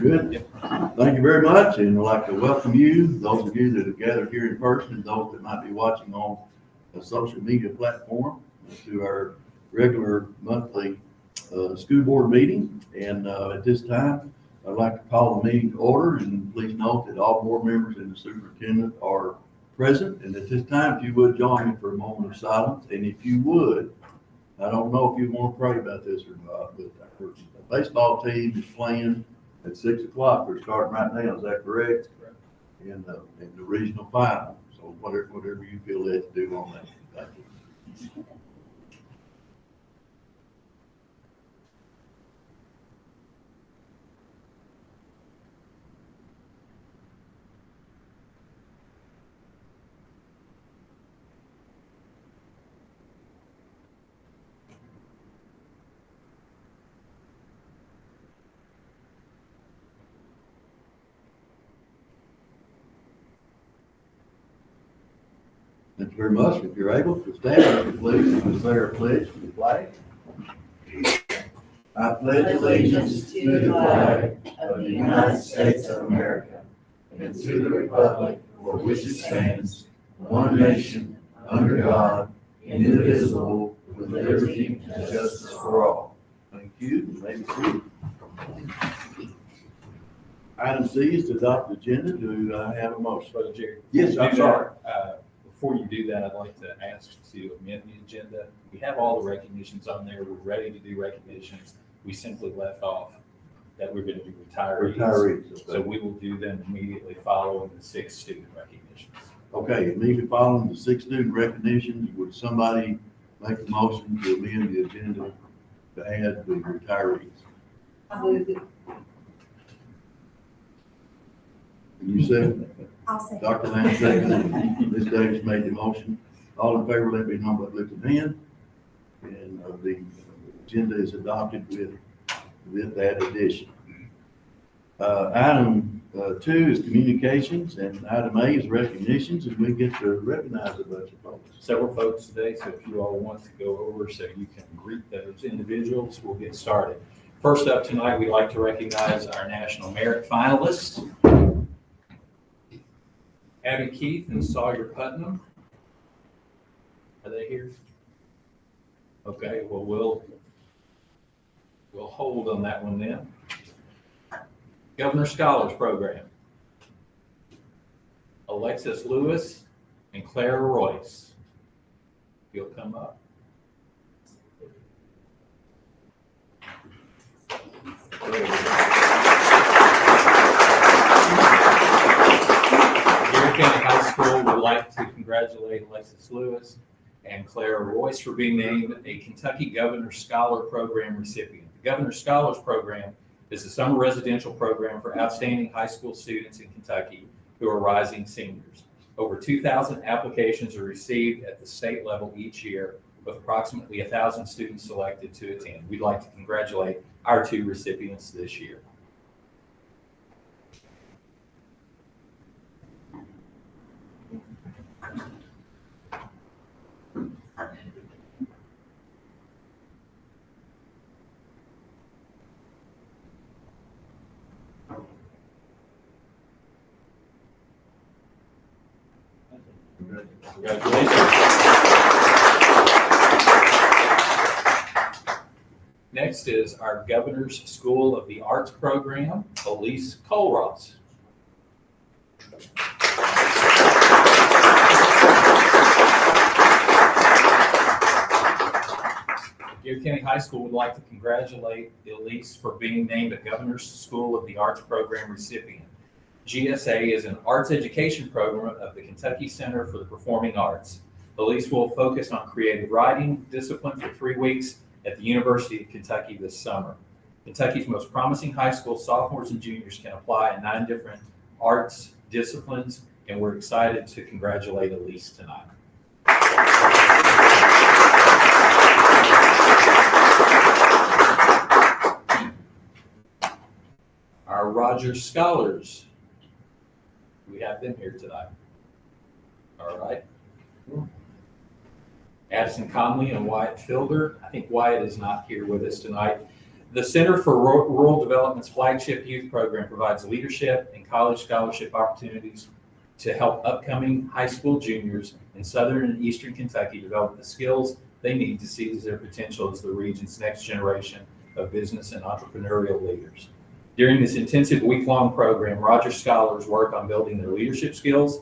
Good. Thank you very much, and I'd like to welcome you, those of you that have gathered here in person, and those that might be watching on a social media platform, to our regular monthly school board meeting. And at this time, I'd like to call the meeting to order, and please note that all board members and the superintendent are present. And at this time, if you would join me for a moment of silence, and if you would, I don't know if you want to pray about this or not, but the baseball team is playing at 6 o'clock. We're starting right now. Is that correct? Correct. In the regional final. So whatever you feel led to do on that. Thank you. Thank you very much. If you're able to stand, please, and say our pledge to the flag. I pledge allegiance to the flag of the United States of America and to the republic for which it stands, one nation, under God, indivisible, with liberty and justice for all. Thank you. You may be seated. Item C is to adopt the agenda. Do I have a motion? Brother Jerry. Yes, I'm sorry. Before you do that, I'd like to ask to amend the agenda. We have all the recognitions on there. We're ready to do recognitions. We simply left off that we're going to do retirees. Okay. So we will do them immediately following the 6 student recognitions. Okay, immediately following the 6 student recognitions, would somebody make a motion to amend the agenda to add the retirees? I move it. And you said? I'll say. Dr. Lamb seconded. Ms. Davis made the motion. All in favor, let me know by lifting hand. And the agenda is adopted with that addition. Item 2 is communications, and item A is recognitions, and we get to recognize a bunch of folks. Several folks today, so if you all want to go over so you can greet those individuals, we'll get started. First up tonight, we'd like to recognize our National Merit finalists, Abby Keith and Sawyer Putnam. Are they here? Okay, well, we'll hold on that one then. Governor Scholars Program, Alexis Lewis and Clara Royce. You'll come up. Garrard County High School would like to congratulate Alexis Lewis and Clara Royce for being named a Kentucky Governor Scholar Program recipient. The Governor Scholars Program is a summer residential program for outstanding high school students in Kentucky who are rising seniors. Over 2,000 applications are received at the state level each year, with approximately 1,000 students selected to attend. We'd like to congratulate our 2 recipients this year. Congratulations. Next is our Governor's School of the Arts program, Elise Colross. Garrard County High School would like to congratulate Elise for being named a Governor's School of the Arts program recipient. GSA is an arts education program of the Kentucky Center for the Performing Arts. Elise will focus on creative writing discipline for 3 weeks at the University of Kentucky this summer. Kentucky's most promising high school sophomores and juniors can apply in 9 different arts disciplines, and we're excited to congratulate Elise tonight. Our Rogers Scholars, we have them here tonight. All right. Addison Conley and Wyatt Fielder. I think Wyatt is not here with us tonight. The Center for Rural Development's flagship youth program provides leadership and college scholarship opportunities to help upcoming high school juniors in southern and eastern Kentucky develop the skills they need to seize their potential as the region's next generation of business and entrepreneurial leaders. During this intensive week-long program, Rogers scholars work on building their leadership skills,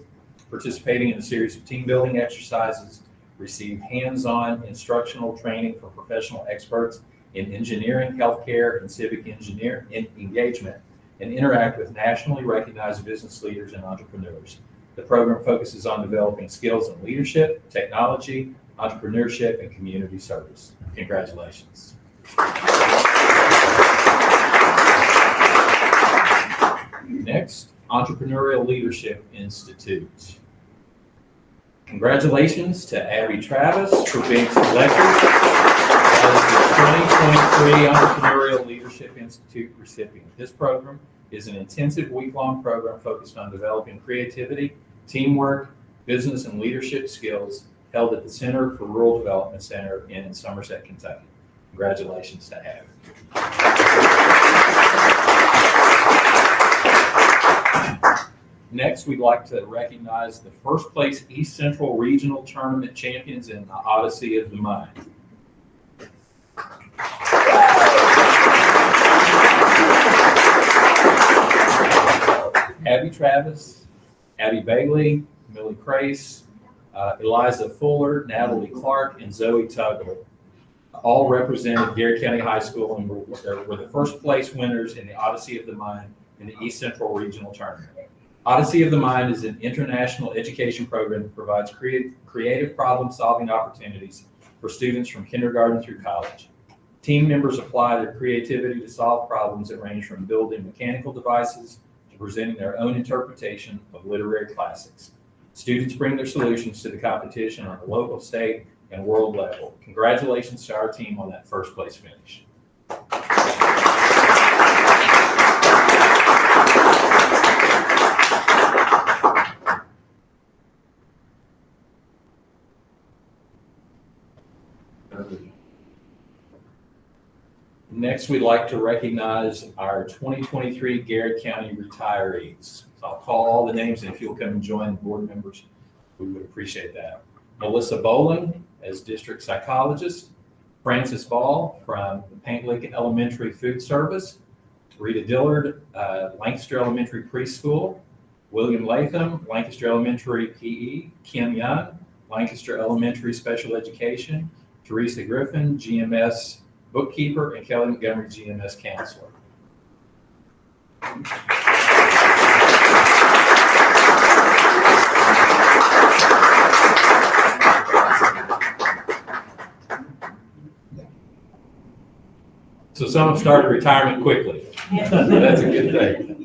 participating in a series of team-building exercises, receive hands-on instructional training from professional experts in engineering, healthcare, and civic engagement, and interact with nationally recognized business leaders and entrepreneurs. The program focuses on developing skills in leadership, technology, entrepreneurship, and community service. Congratulations. Next, Entrepreneurial Leadership Institute. Congratulations to Abby Travis for being selected as the 2023 Entrepreneurial Leadership Institute recipient. This program is an intensive week-long program focused on developing creativity, teamwork, business, and leadership skills held at the Center for Rural Development Center in Somerset, Kentucky. Congratulations to Abby. Next, we'd like to recognize the first place East Central Regional Tournament champions in the Odyssey of the Mind. Abby Travis, Abby Bailey, Millie Crace, Eliza Fuller, Natalie Clark, and Zoe Tuggle all represented Garrard County High School and were the first place winners in the Odyssey of the Mind in the East Central Regional Tournament. Odyssey of the Mind is an international education program that provides creative problem-solving opportunities for students from kindergarten through college. Team members apply their creativity to solve problems that range from building mechanical devices to presenting their own interpretation of literary classics. Students bring their solutions to the competition on the local, state, and world level. Congratulations to our team on that first place finish. Next, we'd like to recognize our 2023 Garrard County retirees. So I'll call all the names, and if you'll come and join the board members, we would appreciate that. Melissa Bowling as district psychologist, Francis Ball from the Paint Lick Elementary Food Service, Rita Dillard, Lancaster Elementary Preschool, William Latham, Lancaster Elementary PE, Kim Young, Lancaster Elementary Special Education, Teresa Griffin, GMS Bookkeeper, and Kelly Montgomery, GMS Counselor. So some have started retirement quickly. That's a good thing.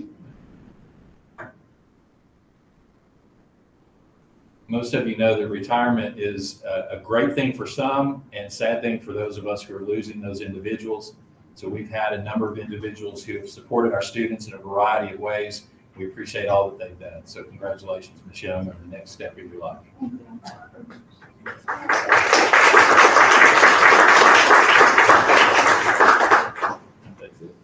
Most of you know that retirement is a great thing for some and sad thing for those of us who are losing those individuals. So we've had a number of individuals who have supported our students in a variety of ways. We appreciate all that they've done. So congratulations, Ms. Young, on the next step of your life. That's it.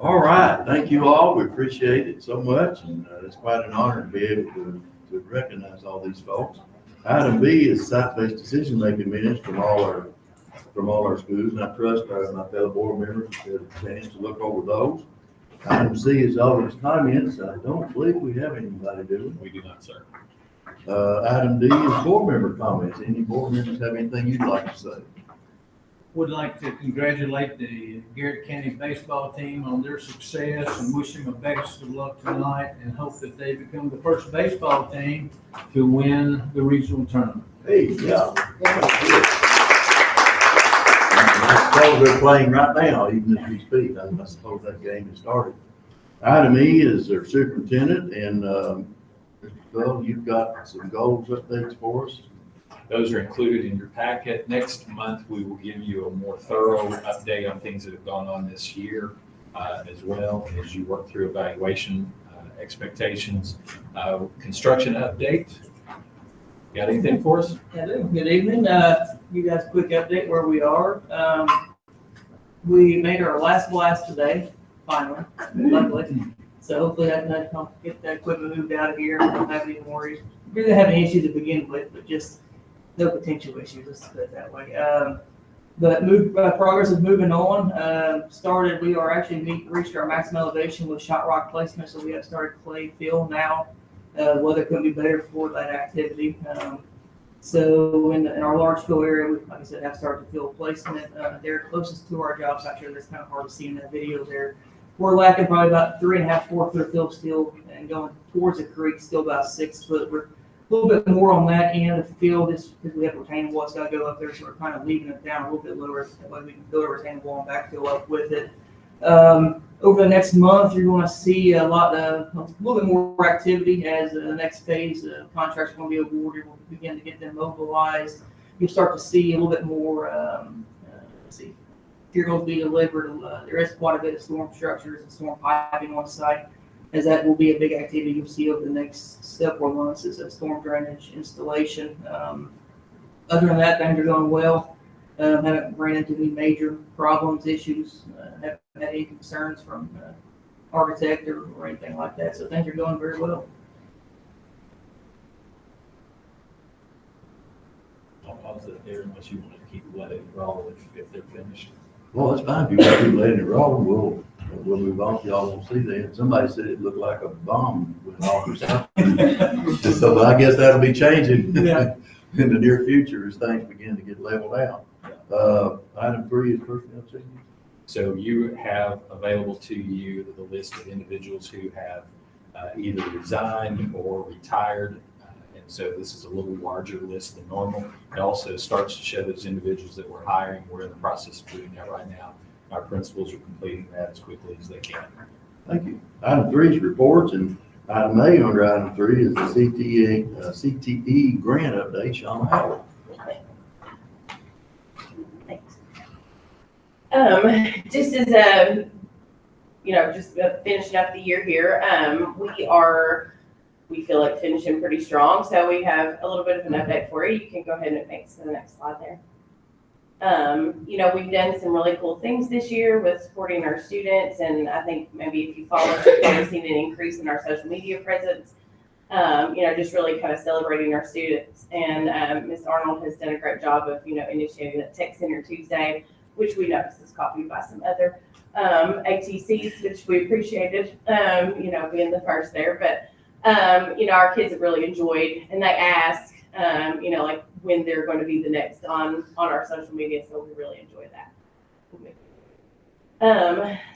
All right, thank you all. We appreciate it so much, and it's quite an honor to be able to recognize all these folks. Item B is site-based decision-making minutes from all our schools, and I trust my fellow board members have had a chance to look over those. Item C is audience comments. I don't believe we have anybody, do We do not, sir. we? Item D is board member comments. Any board members have anything you'd like to say? Would like to congratulate the Garrard County baseball team on their success and wish them the best of luck tonight and hope that they become the first baseball team to win the regional tournament. Hey, yeah. suppose they're playing right now, even as we speak. I suppose that game has started. Item E is their superintendent, and, Mr. Bell, you've got some goals updates for us. Those are included in your packet. Next month, we will give you a more thorough update on things that have gone on this year, as well as you work through evaluation expectations. Construction update. Got anything for us? I do. Good evening. You guys, a quick update where we are. We made our last blast today, finally, luckily. So hopefully that get that equipment moved out of here. We don't have any worries. We didn't have any issues to begin with, but just no potential issues. Let's put it that way. But progress is moving on. We are actually reached our maximum elevation with shot rock placement, so we have started clay fill now. Weather couldn't be better for that activity. So in our large fill area, we, like I said, have started to fill placement. They're closest to our job site. That's kind of hard to see in that video there. We're lacking probably about 3.5, 4 foot of fill still, and going towards the creek still about 6 foot. We're a little bit more on that end of the field just because we have retaining wall that's got to go up there, so we're kind of leaving it down a little bit lower. That way we can build a retaining wall and backfill up with it. Over the next month, you're going to see a little bit more activity as the next phase of contracts are going to be awarded. We'll begin to get them mobilized. You'll start to see a little bit more, materials be delivered. There is quite a bit of storm structures and storm piping on site, as that will be a big activity you'll see over the next several months is a storm drainage installation. Other than that, things are going well. Haven't ran into any major problems, issues, haven't had any concerns from architect or anything like that. So things are going very well. I'll pause it there unless you want to keep letting it roll if they're finished. Well, that's fine. If you want to keep letting it roll, we'll move on. Y'all won't see that. Somebody said it looked like a bomb went off or something. So I guess that'll be changing Yeah. in the near future as things begin to get leveled out. Item 3 is personnel changes. So you have available to you the list of individuals who have either resigned or retired. And so this is a little larger list than normal. It also starts to show those individuals that we're hiring. We're in the process of doing that right now. Our principals are completing that as quickly as they can. Thank you. Item 3 is reports, and item A under item 3 is the CTE grant update. Sean Howard. Thanks. Just as just finishing up the year here, we feel like finishing pretty strong. So we have a little bit of an update for you. You can go ahead and advance to the next slide there. We've done some really cool things this year with supporting our students, and I think maybe if you follow us, you've probably seen an increase in our social media presence. Just really kind of celebrating our students. And Ms. Arnold has done a great job of, initiating the Tech Center Tuesday, which we noticed is copied by some other ATCs, which we appreciated, being the first there. But, our kids have really enjoyed, and they ask, like when they're going to be the next on our social media. So we really enjoy that.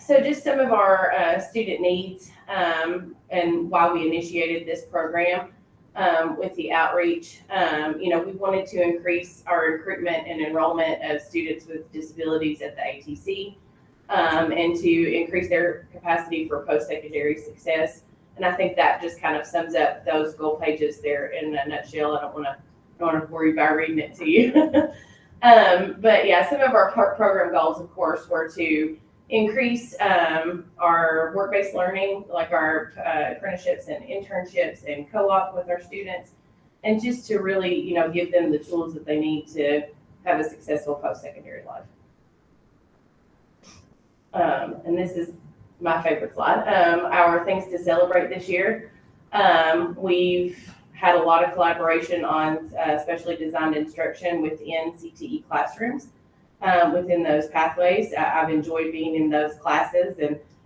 So just some of our student needs, and why we initiated this program with the outreach. We wanted to increase our recruitment and enrollment of students with disabilities at the ATC, and to increase their capacity for post-secondary success. And I think that just kind of sums up those goal pages there in a nutshell. I don't want to bore you by reading it to you. But yeah, some of our program goals, of course, were to increase our work-based learning, like our apprenticeships and internships and co-op with our students, and just to really, give them the tools that they need to have a successful post-secondary life. And this is my favorite slide. Our things to celebrate this year. We've had a lot of collaboration on specially designed instruction within CTE classrooms. Within those pathways, I've enjoyed being in those classes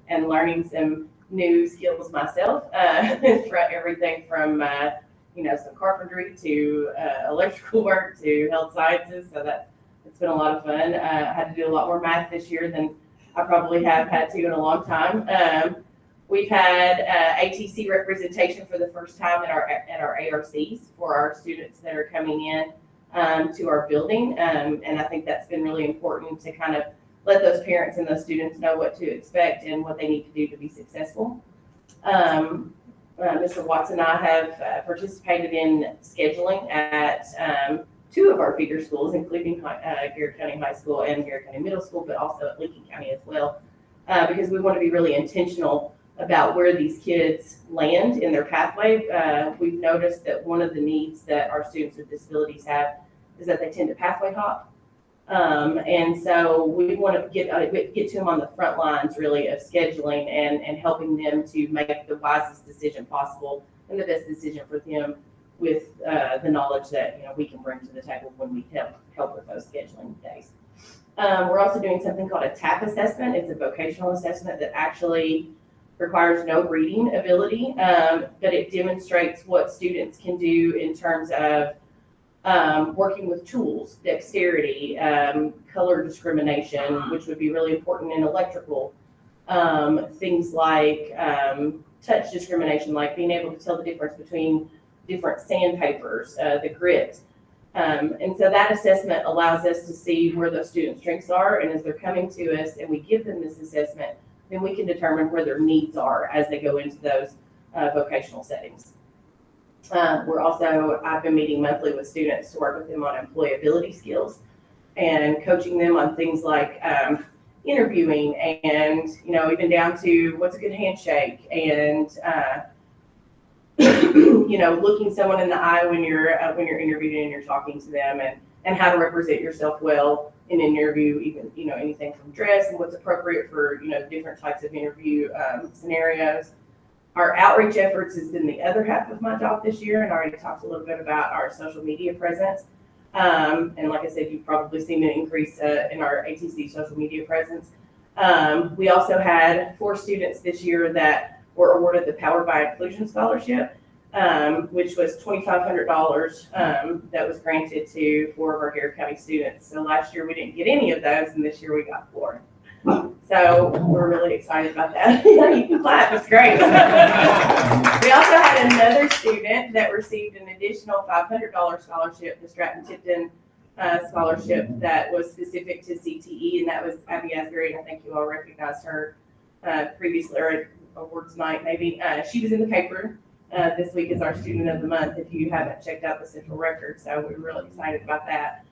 and learning some new skills myself. Everything from some carpentry to electrical work to health sciences. So it's been a lot of fun. I had to do a lot more math this year than I probably have had to in a long time. We've had ATC representation for the first time at our ARCs for our students that are coming in to our building, and I think that's been really important to kind of let those parents and those students know what to expect and what they need to do to be successful. Mr. Watson and I have participated in scheduling at 2 of our feeder schools, including Garrard County High School and Garrard County Middle School, but also at Lincoln County as well, because we want to be really intentional about where these kids land in their pathway. We've noticed that one of the needs that our students with disabilities have is that they tend to pathway hop. And so we want to get to them on the front lines really of scheduling and helping them to make the wisest decision possible and the best decision for them with the knowledge that we can bring to the table when we help with those scheduling days. We're also doing something called a TAP assessment. It's a vocational assessment that actually requires no reading ability, but it demonstrates what students can do in terms of working with tools, dexterity, color discrimination, which would be really important in electrical, things like touch discrimination, like being able to tell the difference between different sandpapers, the grit. And so that assessment allows us to see where those students' strengths are, and as they're coming to us and we give them this assessment, then we can determine where their needs are as they go into those vocational settings. I've been meeting monthly with students to work with them on employability skills and coaching them on things like interviewing and, even down to what's a good handshake and, looking someone in the eye when you're interviewing and you're talking to them and how to represent yourself well in an interview, even, anything from dress and what's appropriate for, different types of interview scenarios. Our outreach efforts has been the other half of my job this year, and I already talked a little bit about our social media presence. And like I said, you've probably seen an increase in our ATC social media presence. We also had 4 students this year that were awarded the Powered by Inclusion Scholarship, which was $2,500 that was granted to 4 of our Garrard County students. So last year we didn't get any of those, and this year we got 4. So we're really excited about that. You can clap, it's great. We also had another student that received an additional $500 scholarship, the Stratton-Tipton scholarship that was specific to CTE, and that was Abby Asbury, and I think you all recognized her previously, or at awards night maybe. She was in the paper this week as our Student of the Month, if you haven't checked out the Central Record, so we're really excited about that.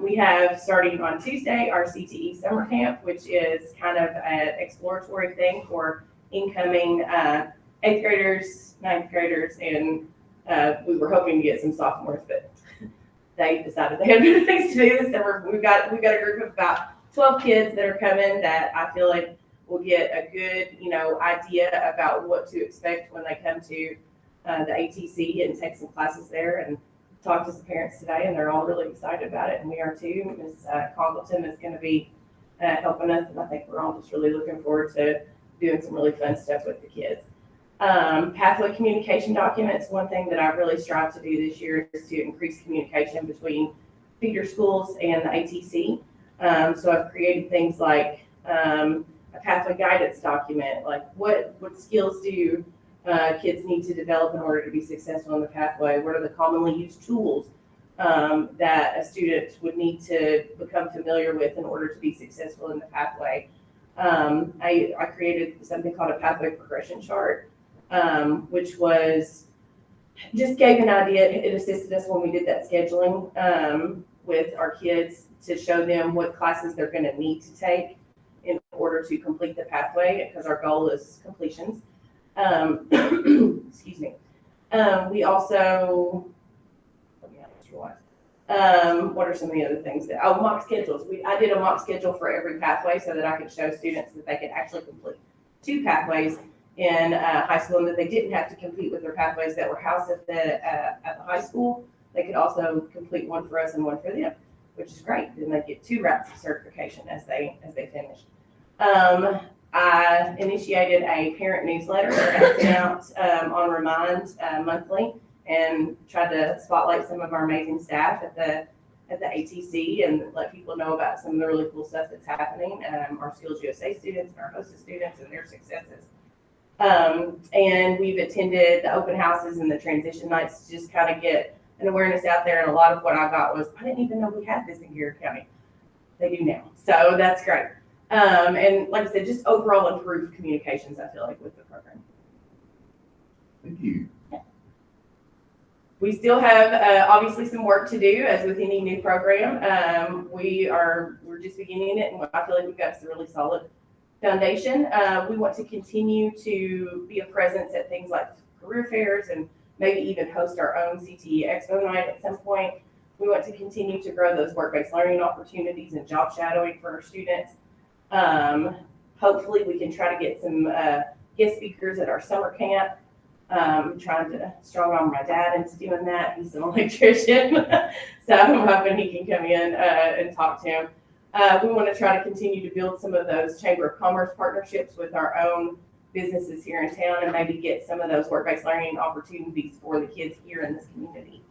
We have, starting on Tuesday, our CTE summer camp, which is kind of an exploratory thing for incoming 8th graders, 9th graders, and we were hoping to get some sophomores, but they decided they had better things to do. So we've got a group of about 12 kids that are coming that I feel like will get a good, idea about what to expect when they come to the ATC and take some classes there, and talked to some parents today, and they're all really excited about it, and we are too. Ms. Congleton is going to be helping us, and I think we're all just really looking forward to doing some really fun stuff with the kids. Pathway communication documents, one thing that I've really strived to do this year is to increase communication between feeder schools and the ATC. So I've created things like a pathway guidance document, like what skills do kids need to develop in order to be successful in the pathway? What are the commonly used tools that a student would need to become familiar with in order to be successful in the pathway? I created something called a pathway progression chart, which was just gave an idea. It assisted us when we did that scheduling with our kids to show them what classes they're going to need to take in order to complete the pathway, because our goal is completions. Excuse me. We also, what are some of the other things that, mock schedules. I did a mock schedule for every pathway so that I could show students that they could actually complete 2 pathways in high school, and that they didn't have to compete with their pathways that were housed at the high school. They could also complete one for us and one for them, which is great. Then they get 2 rounds of certification as they finish. I initiated a parent newsletter that I sent out on Remind monthly, and tried to spotlight some of our amazing staff at the ATC and let people know about some of the really cool stuff that's happening. Our Skills USA students and our hostess students and their successes. And we've attended the open houses and the transition nights to just kind of get an awareness out there. And a lot of what I got was, I didn't even know we had this in Garrard County. they do now. So that's great. And like I said, just overall improved communications, I feel like, with the program. Thank you. We still have, obviously some work to do, as with any new program. We're just beginning it, and I feel like we've got some really solid foundation. We want to continue to be a presence at things like career fairs and maybe even host our own CTE Expo night at some point. We want to continue to grow those work-based learning opportunities and job shadowing for our students. Hopefully we can try to get some guest speakers at our summer camp. Trying to strong arm my dad into doing that. He's an electrician. So I'm hoping he can come in and talk to him. We want to try to continue to build some of those Chamber of Commerce partnerships with our own businesses here in town and maybe get some of those work-based learning opportunities for the kids here in this community.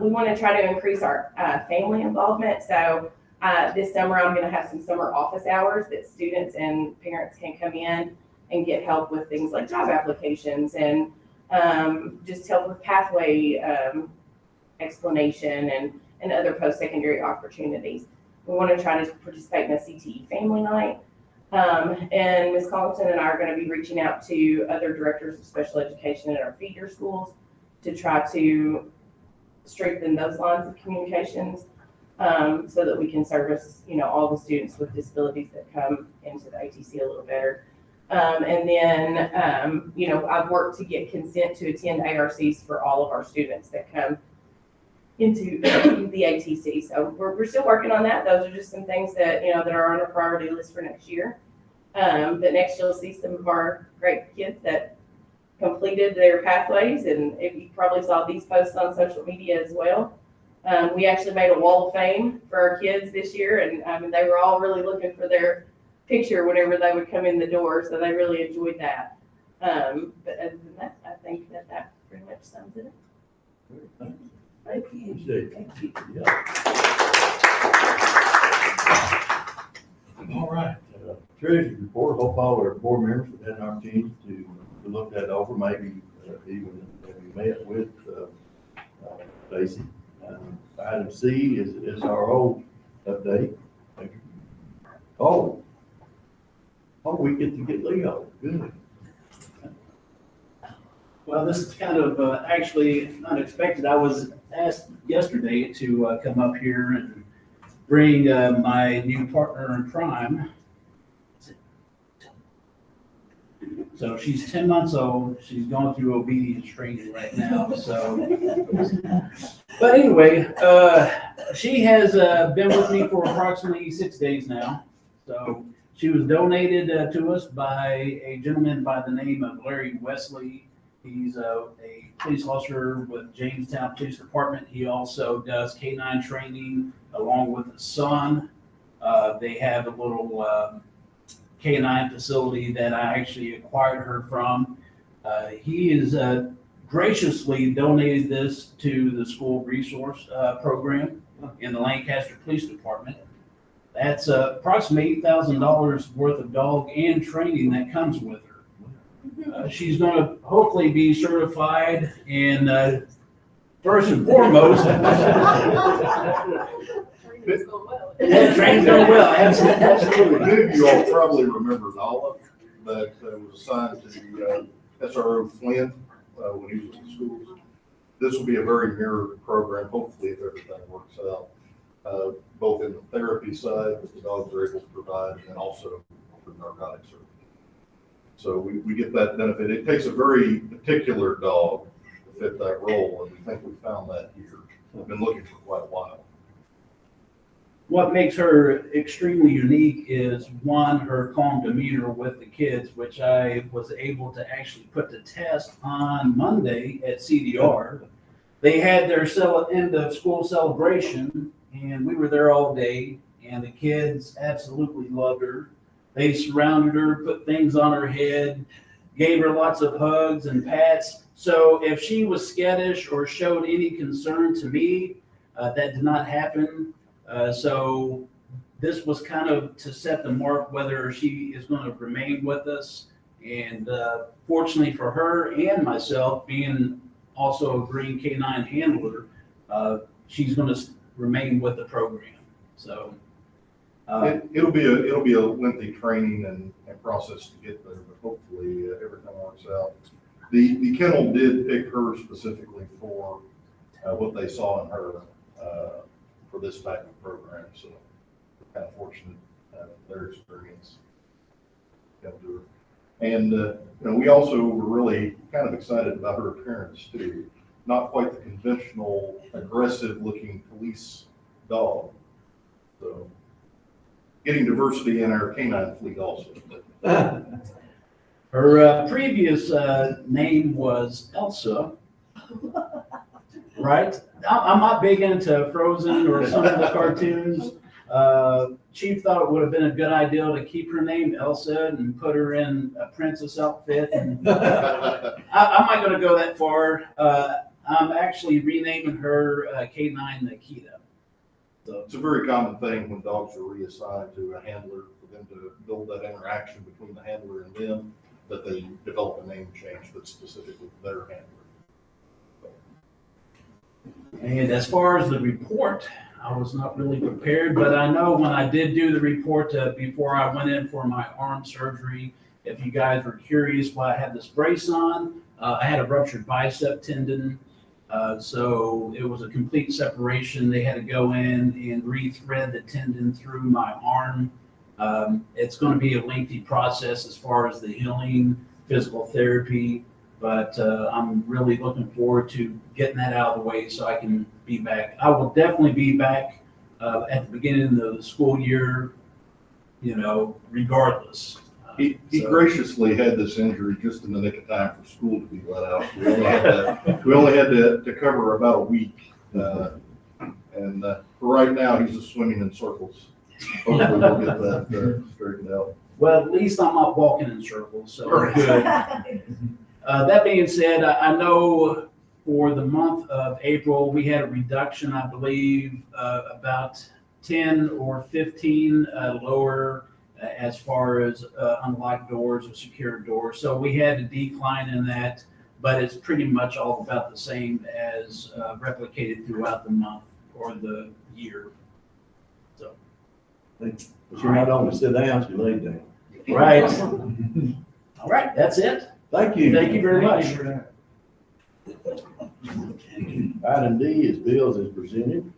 We want to try to increase our family involvement. So this summer, I'm going to have some summer office hours that students and parents can come in and get help with things like job applications and just help with pathway explanation and other post-secondary opportunities. We want to try to participate in a CTE family night. And Ms. Collington and I are going to be reaching out to other directors of special education at our feeder schools to try to strengthen those lines of communications so that we can service, all the students with disabilities that come into the ATC a little better. And then, I've worked to get consent to attend ARCs for all of our students that come into the ATC. So we're still working on that. Those are just some things that, that are on our priority list for next year. But next you'll see some of our great kids that completed their pathways. And if you probably saw these posts on social media as well. We actually made a wall of fame for our kids this year. And they were all really looking for their picture whenever they would come in the door, so they really enjoyed that. But other than that, I think that pretty much sums it up. Thank you. Appreciate it. Thank you. Yeah. All right. Treasury report, hope all our board members have had an opportunity to look that over, maybe even have you met with Stacy. Item C is our old update. Oh, we get to get Leo. Good. Well, this is kind of actually unexpected. I was asked yesterday to come up here and bring my new partner in crime. So she's 10 months old. She's going through obedience training right now. So, but anyway, she has been with me for approximately 6 days now. So she was donated to us by a gentleman by the name of Larry Wesley. He's a police officer with Jamestown Police Department. He also does K-9 training along with his son. They have a little K-9 facility that I actually acquired her from. He is graciously donated this to the school resource program in the Lancaster Police Department. That's approximately $8,000 worth of dog and training that comes with her. She's going to hopefully be certified in first and foremost. Training's going well. Absolutely. Many of you all probably remember Nala, that was assigned to SRO Flynn when he was in schools. This will be a very mirrored program, hopefully, if everything works out, both in the therapy side that the dogs are able to provide and also for narcotic service. So we get that benefit. It takes a very particular dog to fit that role, and we think we found that here. We've been looking for quite a while. What makes her extremely unique is, one, her calm demeanor with the kids, which I was able to actually put to test on Monday at CDR. They had their end of school celebration, and we were there all day, and the kids absolutely loved her. They surrounded her, put things on her head, gave her lots of hugs and pats. So if she was skittish or showed any concern to me, that did not happen. So this was kind of to set the mark whether she is going to remain with us. And fortunately for her and myself, being also a green K-9 handler, she's going to remain with the program. So It'll be a lengthy training and process to get there, but hopefully everything works out. The kennel did pick her specifically for what they saw in her for this type of program, so we're kind of fortunate their experience come to her. And we also were really kind of excited about her appearance too. Not quite the conventional aggressive-looking police dog, so getting diversity in our canine fleet also. Her previous name was Elsa, right? I'm not big into Frozen or some of the cartoons. Chief thought it would have been a good idea to keep her name Elsa and put her in a princess outfit. And I'm not going to go that far. I'm actually renaming her K9 Nikita. So It's a very common thing when dogs are reassigned to a handler, for them to build that interaction between the handler and them, that they develop a name change that's specifically for their handler. And as far as the report, I was not really prepared, but I know when I did do the report before I went in for my arm surgery, if you guys were curious why I had this brace on, I had a ruptured bicep tendon. So it was a complete separation. They had to go in and re-thread the tendon through my arm. It's going to be a lengthy process as far as the healing, physical therapy, but I'm really looking forward to getting that out of the way so I can be back. I will definitely be back at the beginning of the school year, regardless. He So- graciously had this injury just in the nick of time for school to be let out. We only had to cover about a week. And for right now, he's just swimming in circles. Hopefully we'll get that straightened out. Well, at least I'm not walking in circles, so we're good. That being said, I know for the month of April, we had a reduction, I believe, about 10 or 15 lower as far as unlocked doors or secured doors. So we had a decline in that, but it's pretty much all about the same as replicated throughout the month or the year. So. But you're not on to sit down, you lay down. Right. All right, that's it. Thank you. Thank you very much. Item D is bills as presented.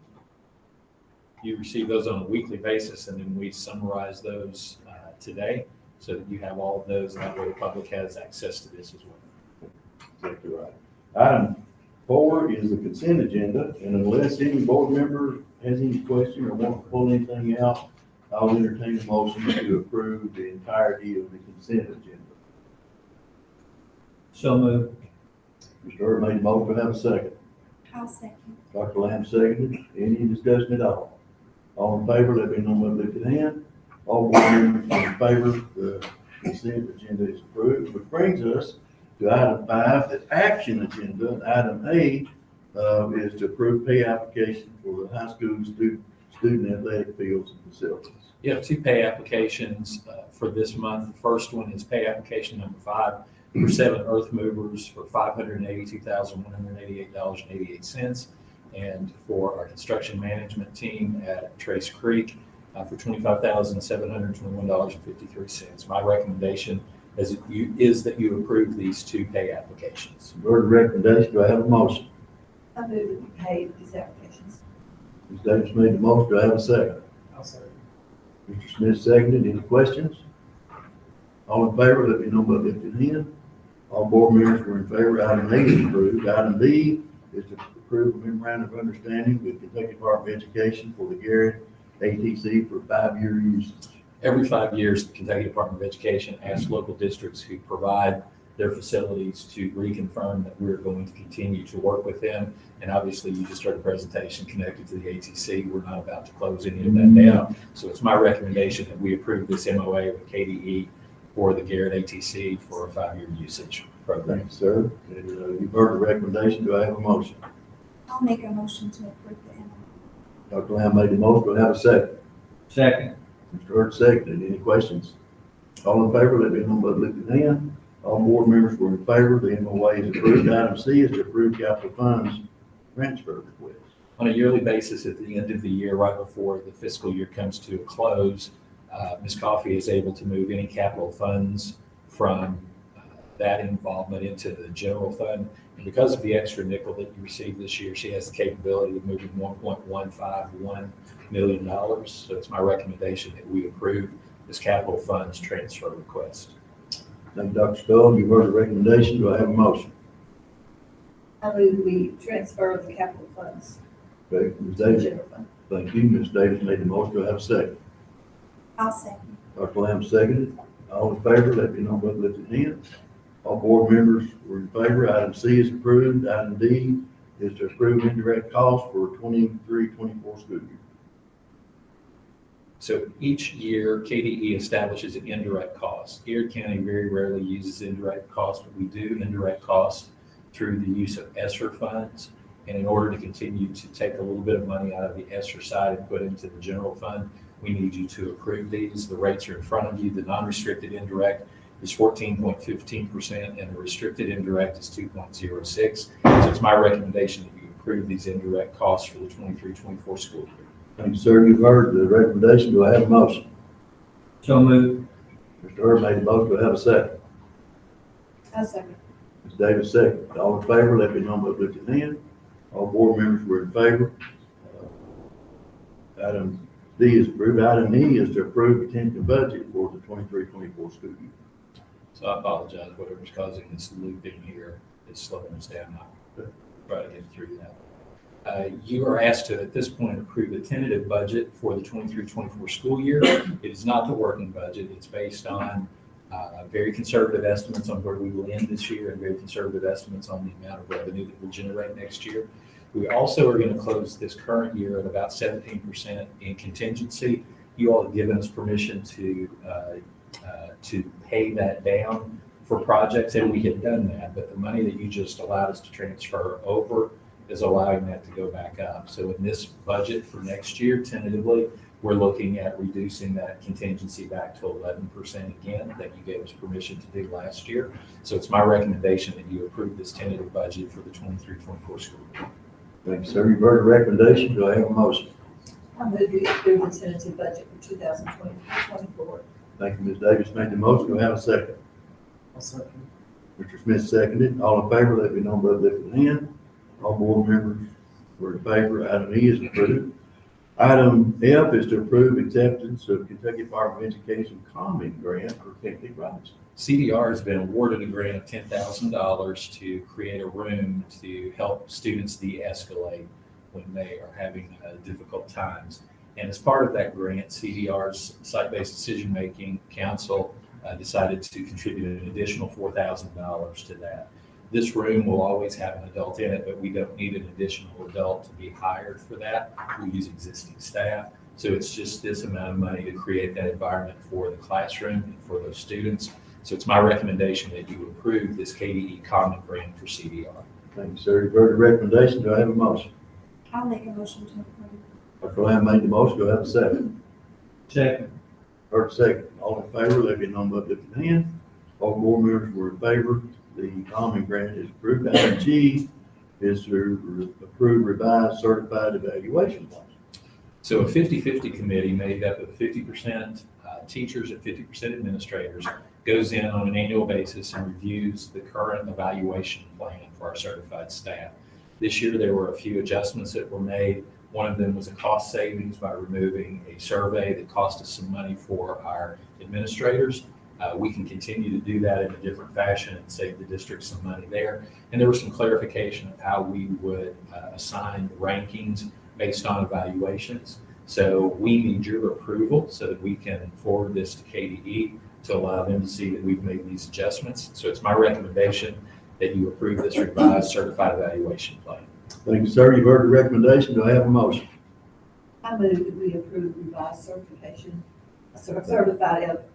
You receive those on a weekly basis, and then we summarize those today so that you have all of those, and that way the public has access to this as well. Exactly right. Item 4 is the consent agenda, and unless any board member has any question or wants to pull anything out, I'll entertain a motion to approve the entirety of the consent agenda. So moved. Mr. Earl made a motion, to have a second. I'll second. Dr. Lamb seconded. Any discussion at all? All in favor, let me know by lifting hand. All board members in favor, the consent agenda is approved, which brings us to item 5, the action agenda. And item A is to approve pay application for the high school student athletic fields and facilities. You have 2 pay applications for this month. The first one is pay application number 5 for 7 earth movers for $582,188.88. And for our construction management team at Trace Creek for $25,721.53. My recommendation is that you approve these 2 pay applications. Heard the recommendation, do I have a motion? I move that we pay these applications. Ms. Davis made the motion, do I have a second? I'll second. Mr. Smith seconded, any questions? All in favor, let me know by lifting hand. All board members were in favor, item A is approved. Item B is to approve a memorandum of understanding with Kentucky Department of Education for the Garrard ATC for 5-year usage. Every 5 years, the Kentucky Department of Education asks local districts who provide their facilities to reconfirm that we're going to continue to work with them. And obviously, you just heard a presentation connected to the ATC. We're not about to close any of that down. So it's my recommendation that we approve this MOA with KDE for the Garrett ATC for a 5-year usage program. Thank you, sir. And, you've heard the recommendation, do I have a motion? I'll make a motion to approve the MOU. Dr. Lamb made the motion, do I have a second? Second. Mr. Hurd seconded, any questions? All in favor, let me know by lifting hand. All board members were in favor, the MOA is approved. Item C is to approve capital funds transfer request. On a yearly basis, at the end of the year, right before the fiscal year comes to a close, Ms. Coffey is able to move any capital funds from that involvement into the general fund. And because of the extra nickel that you received this year, she has the capability of moving $1.151 million. So it's my recommendation that we approve this capital funds transfer request. Thank you, Dr. Stoll. You've heard the recommendation. Do I have a motion? I move we transfer the capital funds Okay, Ms. to the Davis. general fund. Thank you. Ms. Davis made the motion. Do I have a second? I'll second. Dr. Lamb seconded. All in favor, let me know by lifting hand. All board members were in favor. Item C is approved. Item D is to approve indirect costs for 23-24 school year. So each year, KDE establishes an indirect cost. Garrard County very rarely uses indirect costs, but we do indirect costs through the use of ESSER funds. And in order to continue to take a little bit of money out of the ESSER side and put into the general fund, we need you to approve these. The rates are in front of you. The non-restricted indirect is 14.15%, and the restricted indirect is 2.06. So it's my recommendation that you approve these indirect costs for the 23-24 school year. Thank you, sir. You've heard the recommendation. Do I have a motion? So moved. Mr. Hurd made the motion. Do I have a second? I'll second. Ms. Davis seconded. All in favor, let me know by lifting hand. All board members were in favor. Item D is approved. Item E is to approve the tentative budget for the 23-24 school year. So I apologize, whatever's causing this looping here is slowing us down. I'll try to get through that. You are asked to, at this point, approve a tentative budget for the 23-24 school year. It is not the working budget. It's based on very conservative estimates on where we will end this year and very conservative estimates on the amount of revenue that we'll generate next year. We also are going to close this current year at about 17% in contingency. You all have given us permission to pay that down for projects, and we have done that, but the money that you just allowed us to transfer over is allowing that to go back up. So in this budget for next year, tentatively, we're looking at reducing that contingency back to 11% again, that you gave us permission to do last year. So it's my recommendation that you approve this tentative budget for the 23-24 school year. Thank you, sir. You've heard the recommendation. Do I have a motion? I move we approve the tentative budget for 2023-24. Thank you, Ms. Davis made the motion. Do I have a second? I'll second. Mr. Smith seconded. All in favor, let me know by lifting hand. All board members were in favor. Item E is approved. Item F is to approve acceptance of Kentucky Department of Education Common Grant for Kentucky Rice. CDR has been awarded a grant of $10,000 to create a room to help students de-escalate when they are having difficult times. And as part of that grant, CDR's Site-Based Decision-Making Council decided to contribute an additional $4,000 to that. This room will always have an adult in it, but we don't need an additional adult to be hired for that. We use existing staff. So it's just this amount of money to create that environment for the classroom and for those students. So it's my recommendation that you approve this KDE Common Grant for CDR. Thank you, sir. You've heard the recommendation. Do I have a motion? I'll make a motion to approve. Dr. Lamb made the motion. Do I have a second? Second. Heard second. All in favor, let me know by lifting hand. All board members were in favor. The common grant is approved. Item G is to approve revised certified evaluation plan. So a 50-50 committee made up of 50% teachers and 50% administrators goes in on an annual basis and reviews the current evaluation plan for our certified staff. This year, there were a few adjustments that were made. One of them was a cost savings by removing a survey that cost us some money for our administrators. We can continue to do that in a different fashion and save the district some money there. And there was some clarification of how we would assign rankings based on evaluations. So we need your approval so that we can forward this to KDE to allow them to see that we've made these adjustments. So it's my recommendation that you approve this revised certified evaluation plan. Thank you, sir. You've heard the recommendation. Do I have a motion? I move that we approve revised certified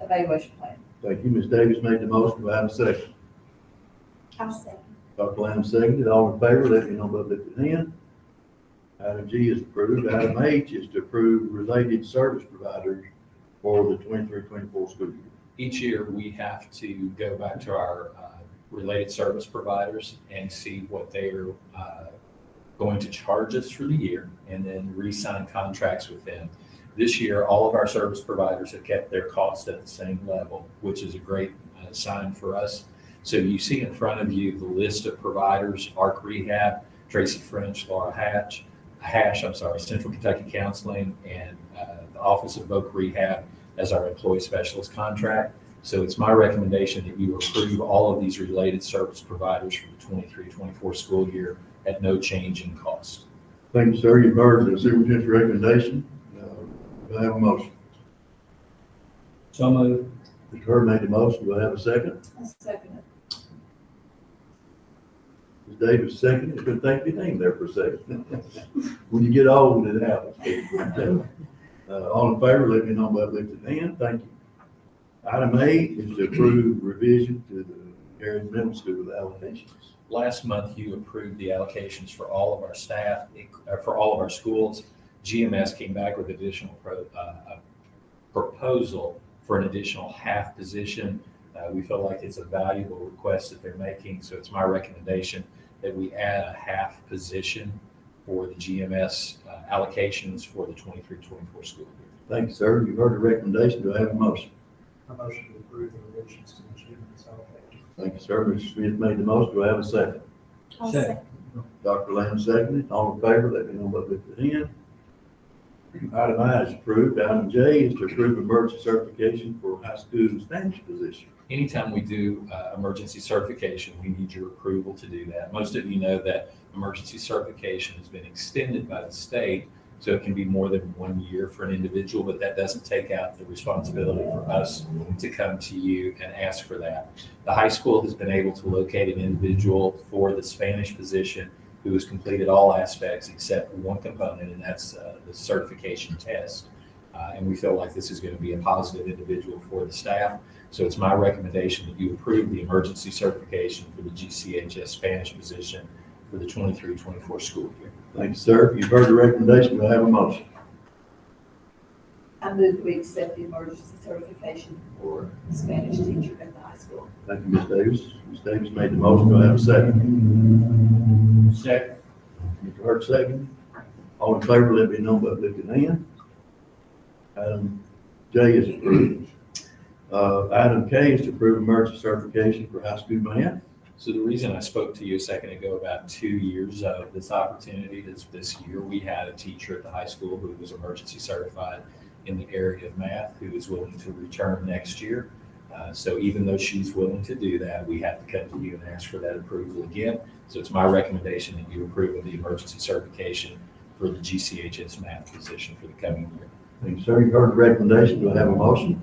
evaluation plan. Thank you. Ms. Davis made the motion. Do I have a second? I'll second. Dr. Lamb seconded. All in favor, let me know by lifting hand. Item G is approved. Item H is to approve related service providers for the 23-24 school year. Each year, we have to go back to our related service providers and see what their going to charge us for the year and then re-sign contracts with them. This year, all of our service providers have kept their costs at the same level, which is a great sign for us. So you see in front of you the list of providers: ARC Rehab, Tracy French, Laura Hash, Central Kentucky Counseling, and the Office of Voc Rehab as our employee specialist contract. So it's my recommendation that you approve all of these related service providers for the 23-24 school year at no change in cost. Thank you, sir. You've heard the superintendent's recommendation. Do I have a motion? So moved. Mr. Hurd made the motion. Do I have a second? I'll second it. Ms. Davis second. It couldn't think of your name there for a second. When you get old, it happens. All in favor, let me know by lifting hand. Thank you. Item A is to approve revision to the Garrard Middle School allocations. Last month, you approved the allocations for all of our staff, for all of our schools. GMS came back with additional proposal for an additional half position. We feel like it's a valuable request that they're making, so it's my recommendation that we add a half position for the GMS allocations for the 23-24 school year. Thank you, sir. You've heard the recommendation. Do I have a motion? A motion to approve the revisions to the GMS allocation. Thank you, sir. Mr. Smith made the motion. Do I have a second? I'll Second. Dr. Lamb seconded. All in favor, let me know by lifting hand. Item I is approved. Item J is to approve emergency certification for high school Spanish position. Anytime we do emergency certification, we need your approval to do that. Most of you know that emergency certification has been extended by the state, so it can be more than 1 year for an individual, but that doesn't take out the responsibility for us to come to you and ask for that. The high school has been able to locate an individual for the Spanish position who has completed all aspects except one component, and that's the certification test. And we feel like this is going to be a positive individual for the staff. So it's my recommendation that you approve the emergency certification for the GCHS Spanish position for the 23-24 school year. Thank you, sir. You've heard the recommendation. Do I have a motion? I move we accept the emergency certification for Spanish teacher at the high school. Thank you, Ms. Davis. Ms. Davis made the motion. Do I have a second? Second. Mr. Hurd seconded. All in favor, let me know by lifting hand. Item J is approved. Item K is to approve emergency certification for high school math. So the reason I spoke to you a second ago about 2 years of this opportunity is this year we had a teacher at the high school who was emergency certified in the area of math who is willing to return next year. So even though she's willing to do that, we have to come to you and ask for that approval again. So it's my recommendation that you approve of the emergency certification for the GCHS math position for the coming year. Thank you, sir. You've heard the recommendation. Do I have a motion?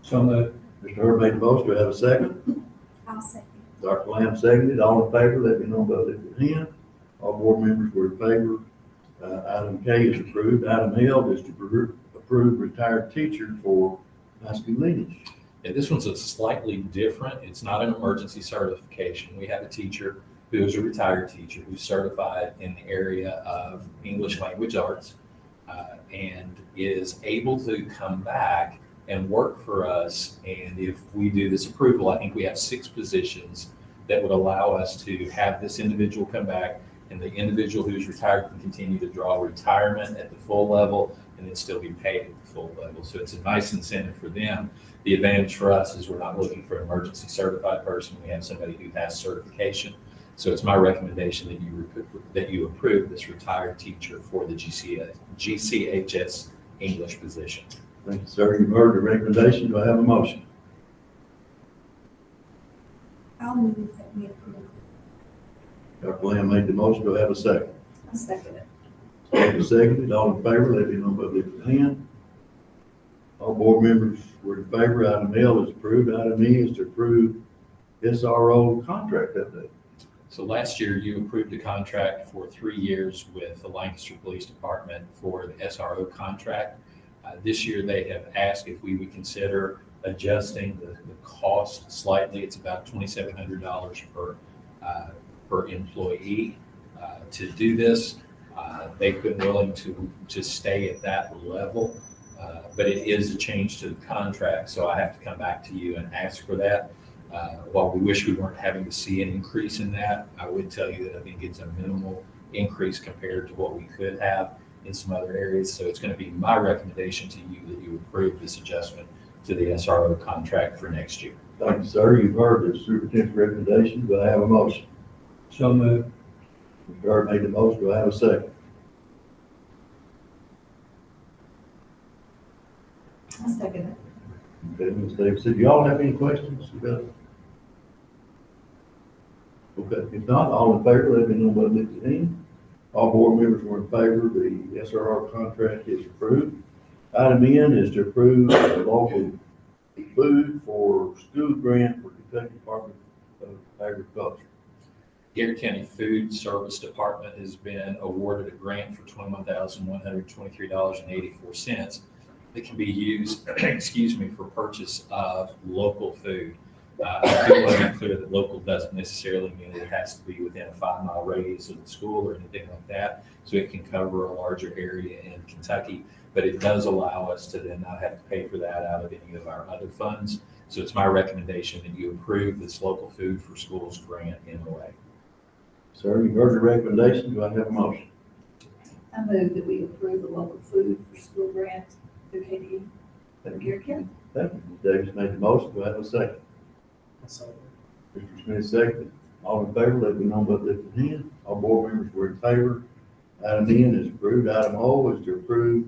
So moved. Mr. Hurd made the motion. Do I have a second? I'll second. Dr. Lamb seconded. All in favor, let me know by lifting hand. All board members were in favor. Item K is approved. Item L is to approve retired teacher for high school English. Yeah, this one's a slightly different. It's not an emergency certification. We have a teacher who is a retired teacher who's certified in the area of English language arts and is able to come back and work for us. And if we do this approval, I think we have 6 positions that would allow us to have this individual come back, and the individual who's retired can continue to draw retirement at the full level and then still be paid at the full level. So it's a nice incentive for them. The advantage for us is we're not looking for an emergency certified person. We have somebody who has certification. So it's my recommendation that you approve this retired teacher for the GCHS English position. Thank you, sir. You've heard the recommendation. Do I have a motion? I'll move that we approve. Dr. Lamb made the motion. Do I have a second? I'll second it. Dr. Seconded. All in favor, let me know by lifting hand. All board members were in favor. Item L is approved. Item E is to approve SRO contract update. So last year, you approved a contract for 3 years with the Lancaster Police Department for the SRO contract. This year, they have asked if we would consider adjusting the cost slightly. It's about $2,700 per employee to do this. They've been willing to stay at that level, but it is a change to the contract, so I have to come back to you and ask for that. While we wish we weren't having to see an increase in that, I would tell you that I think it's a minimal increase compared to what we could have in some other areas. So it's going to be my recommendation to you that you approve this adjustment to the SRO contract for next year. Thank you, sir. You've heard the superintendent's recommendation. Do I have a motion? So moved. Mr. Garrard made the motion. Do I have a second? I'll second it. Okay, Ms. Davis, do y'all have any questions? Okay, if not, all in favor, let me know by lifting your hand. All board members were in favor. The SRO contract is approved. Item N is to approve the local food for school grant for Kentucky Department of Agriculture. Garrett County Food Service Department has been awarded a grant for $21,123.84 that can be used, for purchase of local food. I do want to be clear that local doesn't necessarily mean it has to be within a 5-mile radius of the school or anything like that. So it can cover a larger area in Kentucky, but it does allow us to then not have to pay for that out of any of our other funds. So it's my recommendation that you approve this local food for schools grant MOA. Sir, you heard the recommendation. Do I have a motion? I move that we approve the local food for school grant through KDE for Garrett County. Thank you. Ms. Davis made the motion. Do I have a second? So, Mr. Smith seconded. All in favor, let me know by lifting your hand. All board members were in favor. Item N is approved. Item O is to approve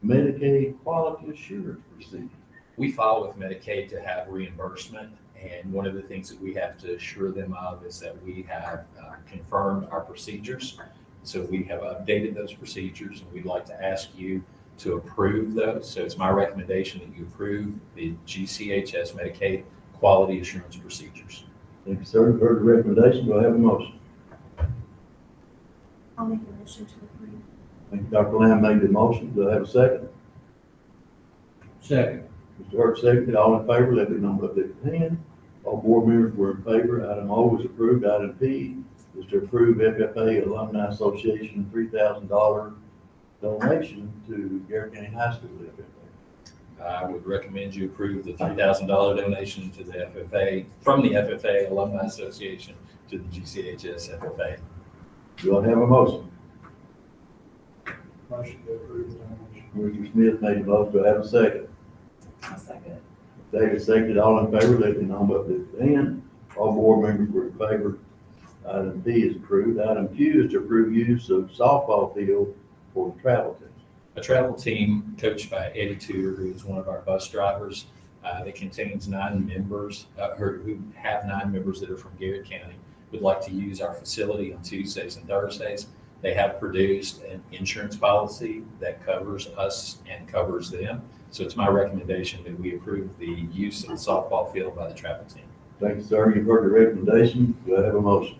Medicaid quality assurance procedure. We file with Medicaid to have reimbursement, and one of the things that we have to assure them of is that we have confirmed our procedures. So we have updated those procedures, and we'd like to ask you to approve those. So it's my recommendation that you approve the GCHS Medicaid quality assurance procedures. Thank you, sir. You heard the recommendation. Do I have a motion? I'll make a motion to approve. Thank you. Dr. Lamb made the motion. Do I have a second? Second. Mr. Hurt seconded. All in favor, let me know by lifting your hand. All board members were in favor. Item O is approved. Item P is to approve FFA Alumni Association $3,000 donation to Garrett County High School FFA. I would recommend you approve the $3,000 donation to the FFA, from the FFA Alumni Association to the GCHS FFA. Do I have a motion? motion to approve the donation. Mr. Smith made the motion. Do I have a second? I'll second it. David seconded. All in favor, let me know by lifting your hand. All board members were in favor. Item P is approved. Item Q is to approve use of softball field for the travel team. A travel team coached by Eddie Tudor, who is one of our bus drivers, that contains 9 members, who have 9 members that are from Garrett County, would like to use our facility on Tuesdays and Thursdays. They have produced an insurance policy that covers us and covers them. So it's my recommendation that we approve the use of the softball field by the travel team. Thank you, sir. You've heard the recommendation. Do I have a motion?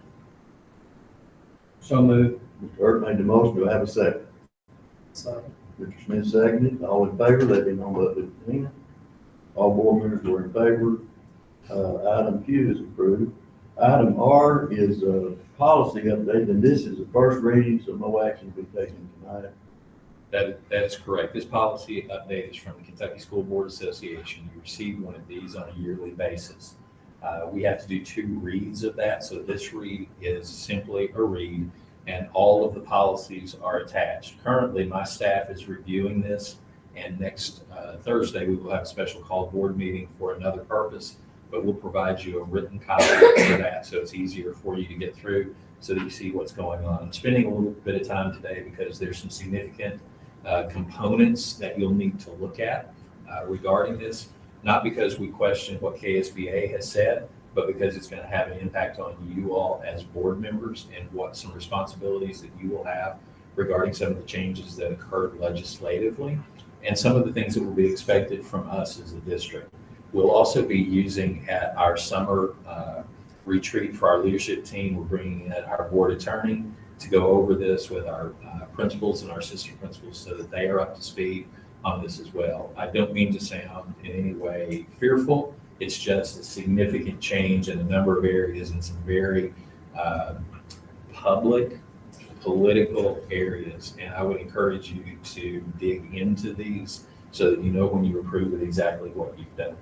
So moved. Mr. Hurt made the motion. Do I have a second? Second. Mr. Smith seconded. All in favor, let me know by lifting your hand. All board members were in favor. Item Q is approved. Item R is a policy update, and this is the first reading, so no action will be taken tonight. That is correct. This policy update is from the Kentucky School Board Association. You receive one of these on a yearly basis. We have to do 2 reads of that, so this read is simply a read, and all of the policies are attached. Currently, my staff is reviewing this, and next Thursday, we will have a special called board meeting for another purpose, but we'll provide you a written copy for that, so it's easier for you to get through so that you see what's going on. I'm spending a little bit of time today because there's some significant components that you'll need to look at regarding this, not because we question what KSBA has said, but because it's going to have an impact on you all as board members and what some responsibilities that you will have regarding some of the changes that occurred legislatively and some of the things that will be expected from us as a district. We'll also be using at our summer retreat for our leadership team, we're bringing in our board attorney to go over this with our principals and our assistant principals so that they are up to speed on this as well. I don't mean to sound in any way fearful. It's just a significant change in a number of areas and some very public political areas. And I would encourage you to dig into these so that you know when you approve it exactly what you've done.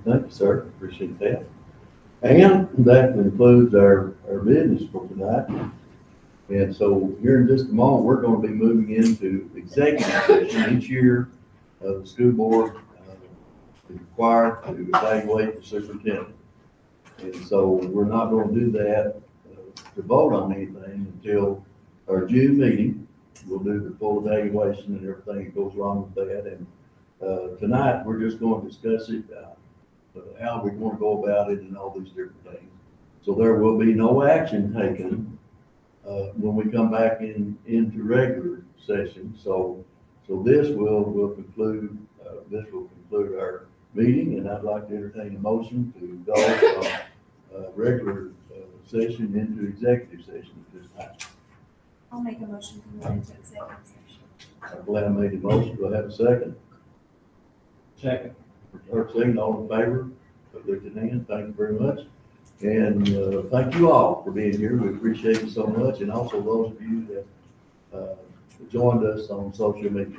Thank you, sir. Appreciate that. And that concludes our business for tonight. And so here in just a moment, we're going to be moving into executive session. Each year, the school board is required to evaluate the superintendent. And so we're not going to do that to vote on anything until our June meeting. We'll do the full evaluation and everything that goes along with that. And tonight, we're just going to discuss it, how we want to go about it and all these different things. So there will be no action taken when we come back into regular session. So this will conclude our meeting, and I'd like to entertain a motion to go from regular session into executive session at this time. I'll make a motion to move into executive session. I'm glad I made the motion. Do I have a second? Second. Clerk, second, all in favor, lift your hand. Thank you very much. And thank you all for being here. We appreciate you so much. And also those of you that joined us on social media.